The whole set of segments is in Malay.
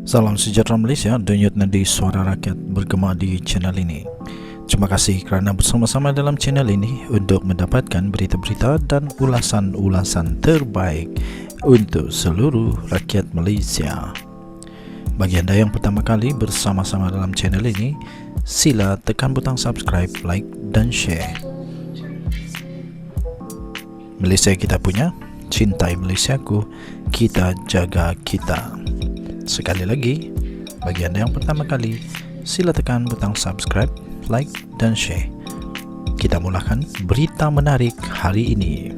Salam sejahtera Malaysia, denyut nadi suara rakyat bergema di channel ini. Terima kasih kerana bersama-sama dalam channel ini untuk mendapatkan berita-berita dan ulasan-ulasan terbaik untuk seluruh rakyat Malaysia. Bagi anda yang pertama kali bersama-sama dalam channel ini, sila tekan butang subscribe, like dan share. Malaysia kita punya, cintai Malaysiaku, kita jaga kita. Sekali lagi, bagi anda yang pertama kali, sila tekan butang subscribe, like dan share. Kita mulakan berita menarik hari ini.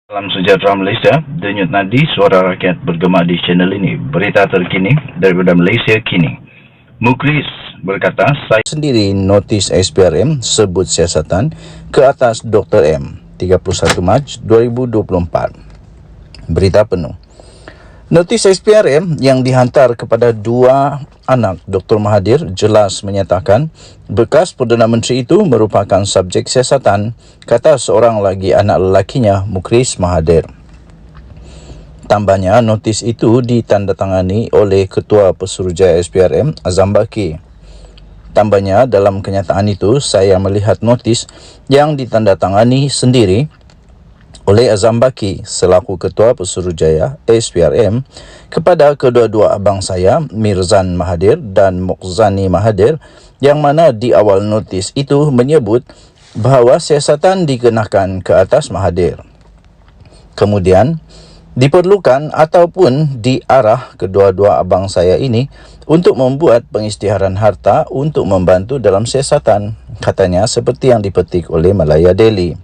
Salam sejahtera Malaysia, denyut nadi suara rakyat bergema di channel ini. Berita terkini daripada Malaysia kini. Mukris berkata, saya sendiri notis SPRM sebut siasatan ke atas Dr. M. 31 Mac 2024. Berita penuh. Notis SPRM yang dihantar kepada dua anak Dr. Mahathir jelas menyatakan bekas Perdana Menteri itu merupakan subjek siasatan, kata seorang lagi anak lelakinya, Mukris Mahathir. Tambahnya, notis itu ditandatangani oleh Ketua Pesuruhjaya SPRM, Azam Baki. Tambahnya, dalam kenyataan itu, saya melihat notis yang ditandatangani sendiri oleh Azam Baki selaku Ketua Pesuruhjaya SPRM kepada kedua-dua abang saya, Mirzan Mahathir dan Muqzani Mahathir, yang mana di awal notis itu menyebut bahawa siasatan dikenakan ke atas Mahathir. Kemudian, diperlukan ataupun diarah kedua-dua abang saya ini untuk membuat pengisytiharan harta untuk membantu dalam siasatan, katanya seperti yang dipetik oleh Malaya Daily.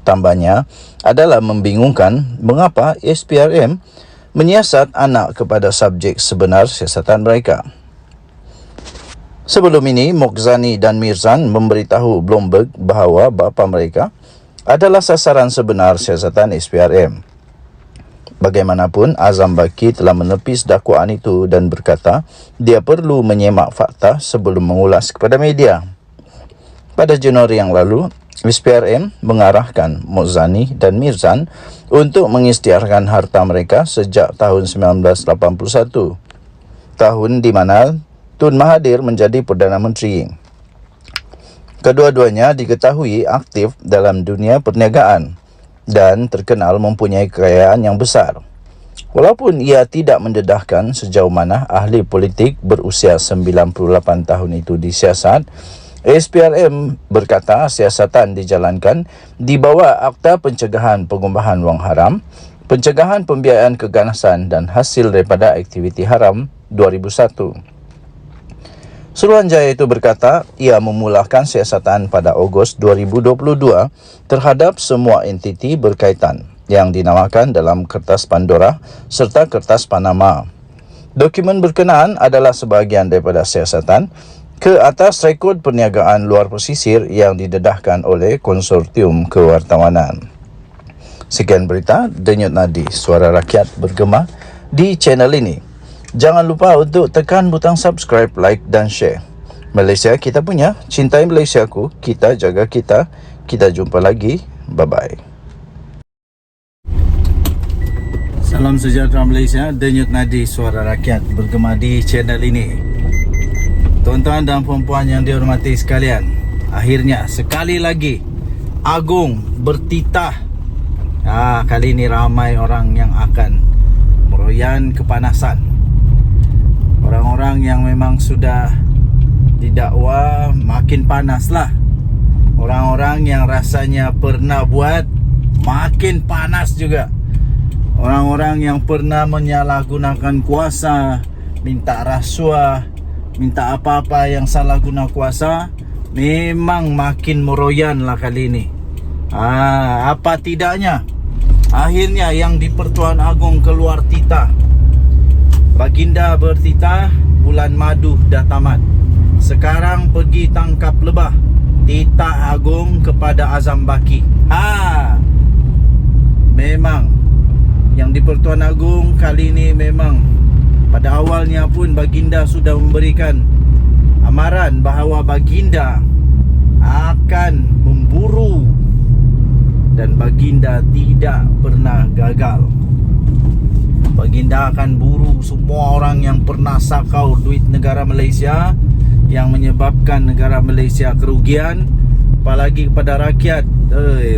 Tambahnya, adalah membingungkan mengapa SPRM menyiasat anak kepada subjek sebenar siasatan mereka. Sebelum ini, Muqzani dan Mirzan memberitahu Bloomberg bahawa bapa mereka adalah sasaran sebenar siasatan SPRM. Bagaimanapun, Azam Baki telah menepis dakwaan itu dan berkata dia perlu menyemak fakta sebelum mengulas kepada media. Pada Januari yang lalu, SPRM mengarahkan Muqzani dan Mirzan untuk mengisytiharkan harta mereka sejak tahun 1981, tahun di mana Tun Mahathir menjadi Perdana Menteri. Kedua-duanya diketahui aktif dalam dunia perniagaan dan terkenal mempunyai kekayaan yang besar. Walaupun ia tidak mendedahkan sejauh mana ahli politik berusia 98 tahun itu disiasat, SPRM berkata siasatan dijalankan di bawah Akta Pencegahan Pengubahan Wang Haram, Pencegahan Pembiayaan Keganasan dan Hasil daripada Aktiviti Haram 2001. Suruhanjaya itu berkata ia memulakan siasatan pada Ogos 2022 terhadap semua entiti berkaitan yang dinamakan dalam Kertas Pandora serta Kertas Panama. Dokumen berkenaan adalah sebahagian daripada siasatan ke atas rekod perniagaan luar pesisir yang didedahkan oleh Konsortium Kewartawanan. Sekian berita denyut nadi suara rakyat bergema di channel ini. Jangan lupa untuk tekan butang subscribe, like dan share. Malaysia kita punya, cintai Malaysiaku, kita jaga kita. Kita jumpa lagi. Bye-bye. Salam sejahtera Malaysia, denyut nadi suara rakyat bergema di channel ini. Tuan-tuan dan puan-puan yang dihormati sekalian, akhirnya sekali lagi Agung bertitah. Kali ini ramai orang yang akan meroyan kepanasan. Orang-orang yang memang sudah didakwa makin panaslah. Orang-orang yang rasanya pernah buat makin panas juga. Orang-orang yang pernah menyalahgunakan kuasa, minta rasuah, minta apa-apa yang salah guna kuasa, memang makin meroyan lah kali ini. Apa tidaknya, akhirnya yang di Pertuan Agong keluar titah. Baginda bertitah, bulan madu dah tamat. Sekarang pergi tangkap lebah. Titah Agong kepada Azam Baki. Memang yang di Pertuan Agong kali ini memang pada awalnya pun Baginda sudah memberikan amaran bahawa Baginda akan memburu dan Baginda tidak pernah gagal. Baginda akan buru semua orang yang pernah sakau duit negara Malaysia, yang menyebabkan negara Malaysia kerugian, apalagi kepada rakyat.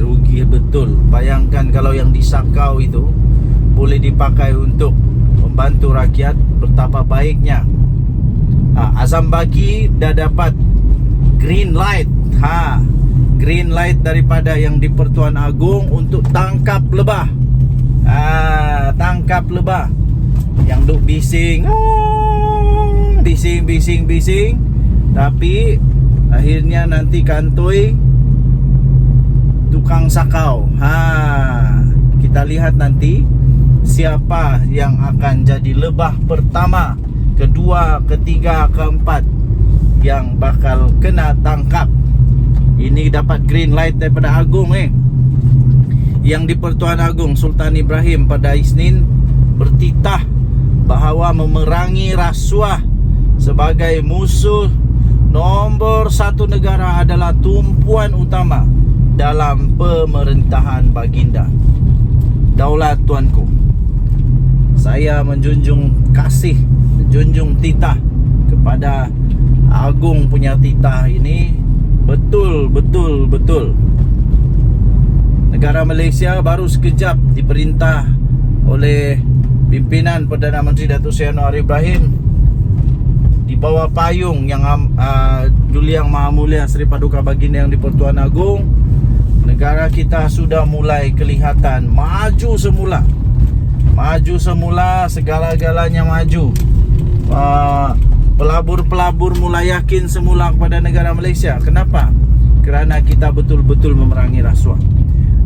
Rugi betul. Bayangkan kalau yang disakau itu boleh dipakai untuk membantu rakyat, betapa baiknya. Azam Baki dah dapat green light. Green light daripada yang di Pertuan Agong untuk tangkap lebah. Tangkap lebah yang duk bising, bising, tapi akhirnya nanti kantoi tukang sakau. Kita lihat nanti siapa yang akan jadi lebah pertama, kedua, ketiga, keempat yang bakal kena tangkap. Ini dapat green light daripada Agong Yang di Pertuan Agong, Sultan Ibrahim pada Isnin bertitah bahawa memerangi rasuah sebagai musuh nombor satu negara adalah tumpuan utama dalam pemerintahan baginda. Daulat tuanku, saya menjunjung kasih, menjunjung titah kepada Agong punya titah ini. Betul. Negara Malaysia baru sekejap diperintah oleh pimpinan Perdana Menteri Datuk Seri Anwar Ibrahim di bawah payung yang Duli Yang Maha Mulia Seri Paduka Baginda yang di Pertuan Agong. Negara kita sudah mulai kelihatan maju semula, segala-galanya maju. Pelabur-pelabur mulai yakin semula kepada negara Malaysia. Kenapa? Kerana kita betul-betul memerangi rasuah.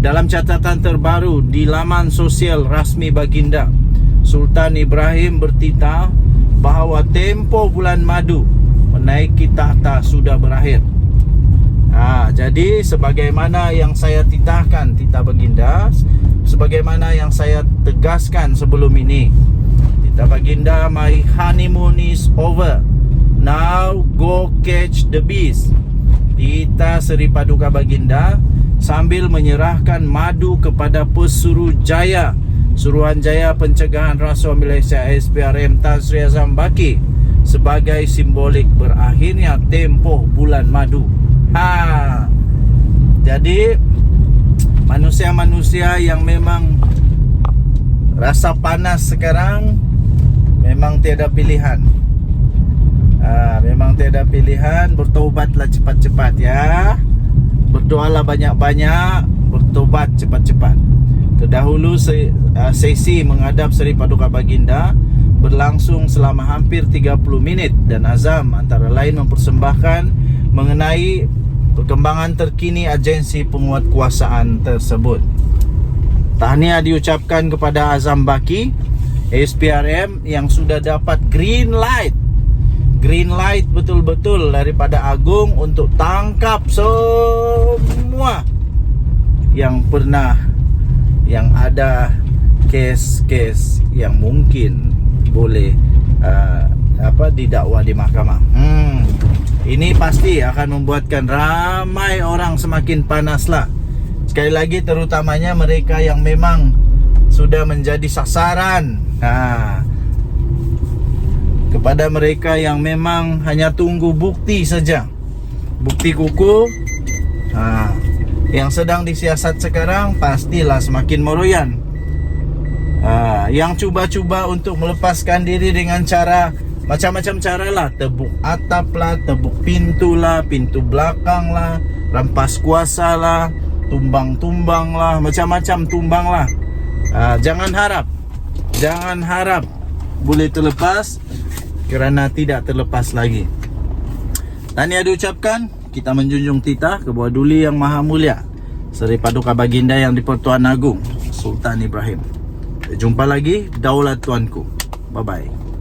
Dalam catatan terbaru di laman sosial rasmi baginda, Sultan Ibrahim bertitah bahawa tempoh bulan madu menaiki tahta sudah berakhir. Jadi sebagaimana yang saya titahkan, titah baginda, sebagaimana yang saya tegaskan sebelum ini, titah baginda, my honeymoon is over. Now go catch the bees. Titah Seri Paduka Baginda sambil menyerahkan madu kepada Pesuruhjaya, Suruhanjaya Pencegahan Rasuah Malaysia SPRM Tan Sri Azam Baki, sebagai simbolik berakhirnya tempoh bulan madu. Jadi manusia-manusia yang memang rasa panas sekarang memang tiada pilihan. Memang tiada pilihan. Bertaubatlah cepat-cepat ya. Berdoalah banyak-banyak, bertobat cepat-cepat. Terdahulu sesi menghadap Seri Paduka Baginda berlangsung selama hampir 30 minit dan Azam antara lain mempersembahkan mengenai perkembangan terkini agensi penguatkuasaan tersebut. Tahniah diucapkan kepada Azam Baki SPRM yang sudah dapat green light betul-betul daripada Agong untuk tangkap semua yang pernah, yang ada kes-kes yang mungkin boleh didakwa di mahkamah. Ini pasti akan membuatkan ramai orang semakin panaslah. Sekali lagi terutamanya mereka yang memang sudah menjadi sasaran. Kepada mereka yang memang hanya tunggu bukti saja, bukti kukuh, yang sedang disiasat sekarang pastilah semakin meroyan. Yang cuba-cuba untuk melepaskan diri dengan cara macam-macam cara lah, tebuk atap lah, tebuk pintu lah, pintu belakang lah, rampas kuasa lah, tumbang-tumbang lah, macam-macam tumbang lah. Jangan harap boleh terlepas, kerana tidak terlepas lagi. Tahniah diucapkan, kita menjunjung titah ke bawah Duli Yang Maha Mulia Seri Paduka Baginda yang di Pertuan Agong, Sultan Ibrahim. Jumpa lagi, daulat tuanku. Bye-bye.